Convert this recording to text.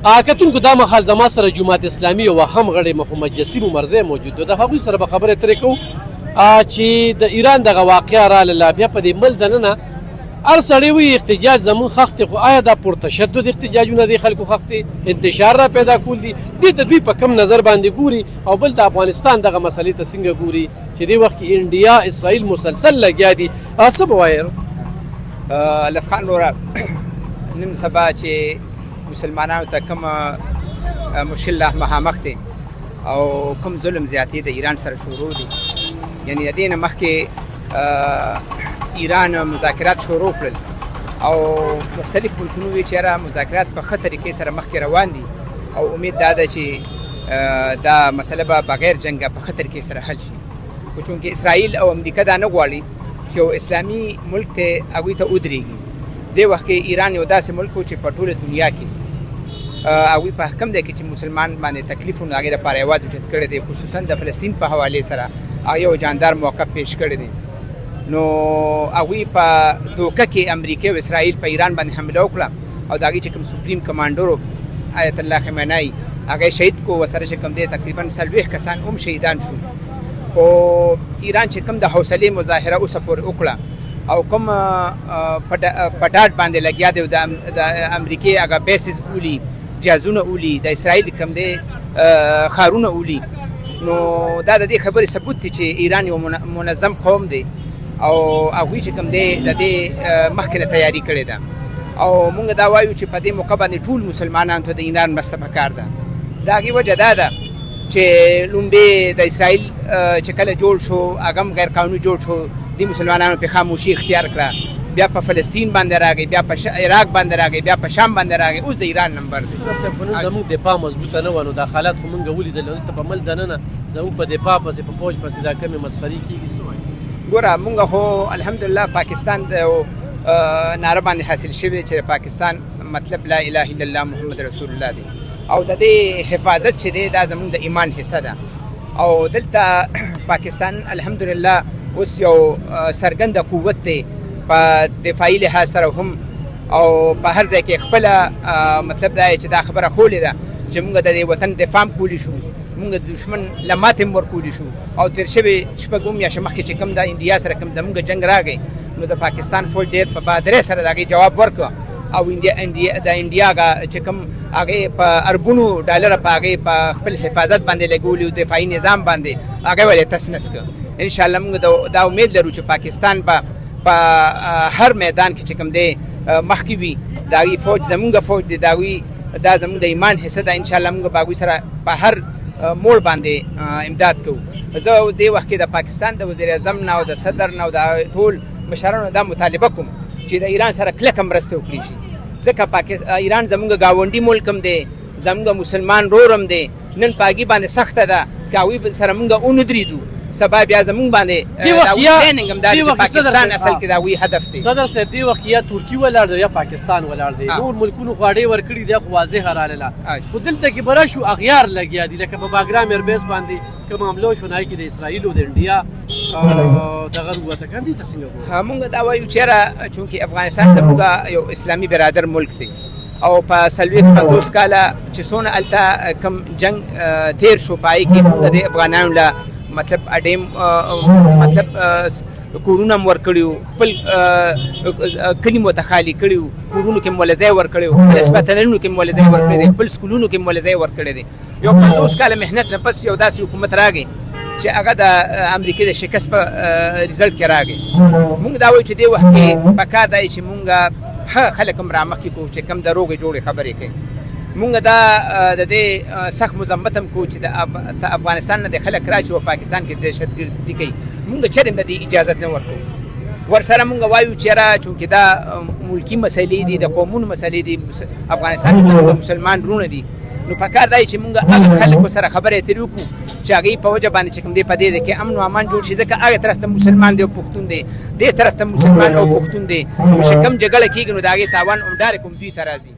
کتونکو دا مهال زما سره جماعت اسلامي یو هم غړی محمد جسیم عمرزی موجود دی. د هغوی سره به خبرې اترې کوو چې د ایران دغه واقعه راغله بیا په دې ملک دننه هر سړی وایي احتجاج زموږ خښ دی، خو آیا دا پرتشدد احتجاجونه دی خلکو خښ دی، انتشار را پیدا کول دي، دې ته دوی په کم نظر باندې ګوري او بل د افغانستان دغه مسلې ته څنګه ګوري چې دې وخت کې انډیا اسرائیل مسلسل لګیا دي. څه به وایې لطف خان وروره، نن سبا چې مسلمانانو ته کوم مشکل مخامخ دی او کوم ظلم زیاتې د ایران سره شروع دي، یعنی د دې نه مخکې ایران مذاکرات شروع کړل او مختلف ملکونو وی چې یاره مذاکرات په ښه طریقې سره مخکې روان دي او امید دا ده چې دا مسله به بغیر جنګه په ښه طریقې سره حل شي. خو چونکې اسرائیل او امریکا دا نه غواړي چې یو اسلامي ملک ته هغوی ته ودرېږي. دې وخت کې ایران یو داسې ملک و چې په ټوله دنیا کې هغوی په حکم دی کې چې مسلمان باندې تکلیف نو هغې دپاره یوازې اوچت کړی دی، خصوصا د فلسطین په حوالې سره هغه یو جاندار موقف پیش کړی دی. نو هغوی په دوکه کې امریکا او اسرائیل په ایران باندې حمله وکړه او د هغې چې کوم سپریم کمانډر آیت الله خمینی هغه شهید کو، ورسره چې کوم دی تقریبا 40 کسان هم شهیدان شو. خو ایران چې کوم د حوصلې مظاهره اوسه پورې وکړه او کوم په ډاډ باندې لګیا دی د امریکې هغه بیسز اولي، جهازونه اولي، د اسرائیل کوم دی ښارونه اولي، نو دا د دې خبرې ثبوت دی چې ایران یو منظم قوم دی او هغوی چې کوم دی د دې مخکې نه تیاري کړې ده او موږ دا وایو چې په دې موقع باندې ټول مسلمانانو ته د ایران مرسته پکار ده. د هغې وجه دا ده چې لومبې د اسرائیل چې کله جوړ شو هغه هم غیر قانوني جوړ شو، دې مسلمانانو پې خاموشي اختیار کړه، بیا په فلسطین باندې راغی، بیا په عراق باندې راغی، بیا په شام باندې راغی، اوس د ایران نمبر دی. نن زموږ دفاع مضبوطه نه وه نو دا حالات خو موږ ولیدل دلته په ملک دننه زموږ په دفاع پسې په فوج پسې دا کمې مسخرې کېږي. څه وایي؟ ګوره موږ خو الحمدلله پاکستان د ناره باندې حاصل شوی چې پاکستان مطلب لا اله الا الله محمد رسول الله دی او د دې حفاظت چې دی دا زموږ د ایمان حصه ده او دلته پاکستان الحمدلله اوس یو څرګنده قوت دی په دفاعي لحاظ سره هم او په هر ځای کې خپله مطلب دا چې دا خبره خولې ده چې موږ د دې وطن دفاع هم کولی شو، موږ د دشمن له ماتې هم ورکولی شو او تېر شوې شپږ میاشتې مخکې چې کوم د انډیا سره کوم زموږ جنګ راغی نو د پاکستان فوج ډېر په بهادرۍ سره د هغې جواب ورکړه او د انډیا هغه چې کوم هغې په اربونو ډالره په هغې په خپل حفاظت باندې لګولي او دفاعي نظام باندې هغه ولې تس نس کړه. انشاءالله موږ دا امید لرو چې پاکستان به په هر میدان کې چې کوم دی مخکې وي، د هغې فوج زموږ فوج دی، د هغوی دا زموږ د ایمان حصه ده. انشاءالله موږ به هغوی سره په هر موړ باندې امداد کوو. زه دې وخت کې د پاکستان د وزیر اعظم نه او د صدر نه او د ټول مشرانو دا مطالبه کوم چې د ایران سره کلکه مرسته وکړي شي، ځکه ایران زموږ ګاونډي ملک هم دی، زموږ مسلمان رور هم دی. نن په هغې باندې سخته ده که هغوی سره موږ ونه درېدو سبا بیا زموږ باندې پلانینګ هم دا چې پاکستان اصل کې د هغوی هدف دی. صدر صاحب دې وخت یا ترکي ولاړ دی یا پاکستان ولاړ دی، نور ملکونو خو اډې ورکړي دي خو واضحه راغله، خو دلته کې به راشو اغیار لګیا دي لکه په باګرام ایربیس باندې کوم حمله وشو نهایي کې د اسرائیل او د انډیا دغه وروتکان دي. ته څنګه ګورې؟ موږ دا وایو چې یاره چونکې افغانستان زموږ یو اسلامي برادر ملک دی او په 40-50 کاله چې څونه هلته کوم جنګ تېر شو په هغې کې موږ د افغانانو له مطلب اډیم مطلب کورونه هم ورکړي وو، خپل کلي مو ته خالي کړي وو، کورونو کې مو له ځای ورکړی وو، خپل هسپتالونو کې مو له ځای ورکړی دی، خپل سکولونو کې مو له ځای ورکړی دی. یو 50 کاله محنت نه پس یو داسې حکومت راغی چې هغه د امریکې د شکست په ریزلټ کې راغی. موږ دا وایو چې دې وخت کې پکار دی چې موږ ښه خلک هم رامخکې کړو چې کوم د روغې جوړې خبرې کوي. موږ دا د دې سخت مذمت هم کوو چې د افغانستان نه د خلک راشي او پاکستان کې دهشتګردي کوي. موږ چېرې هم د دې اجازت نه ورکوو. ورسره موږ وایو چې یاره چونکې دا ملکي مسلې دي، د قومونو مسلې دي، افغانستان د مسلمان رونه دي، نو پکار دی چې موږ هغه خلکو سره خبرې اترې وکړو چې هغې په وجه باندې چې کوم دی په دې کې امن و امان جوړ شي، ځکه هغه طرف ته مسلمان دی او پښتون دی، دې طرف ته مسلمان او پښتون دی، چې کوم جګړه کېږي نو د هغې تاوان همدارې کوم دوی ته راځي.